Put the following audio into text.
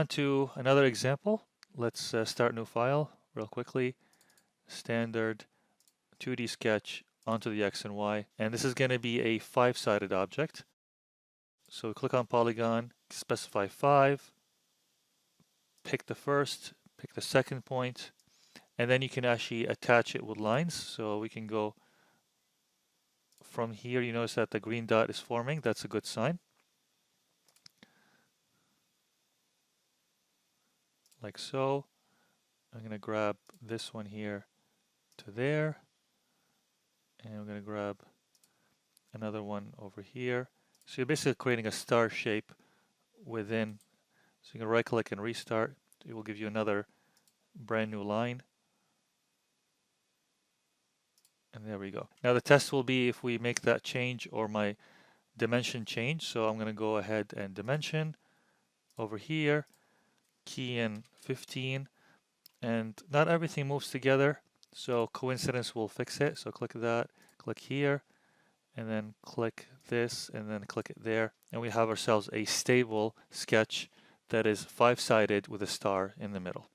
on to another example. Let's start a new file real quickly. Standard 2D sketch onto the X and Y. And this is going to be a 5-sided object. So click on polygon, specify 5, pick the first, pick the second point, and then you can actually attach it with lines. So we can go from here. You notice that the green dot is forming. That's a good sign. Like so. I'm going to grab this one here to there. And I'm going to grab another one over here. So you're basically creating a star shape within. So you can right click and restart. It will give you another brand new line. And there we go. Now the test will be if we make that change or my dimension change. So I'm going to go ahead and dimension over here, key in 15, and not everything moves together. So coincidence will fix it. So click that, click here, and then click this, and then click it there. And we have ourselves a stable sketch that is 5-sided with a star in the middle.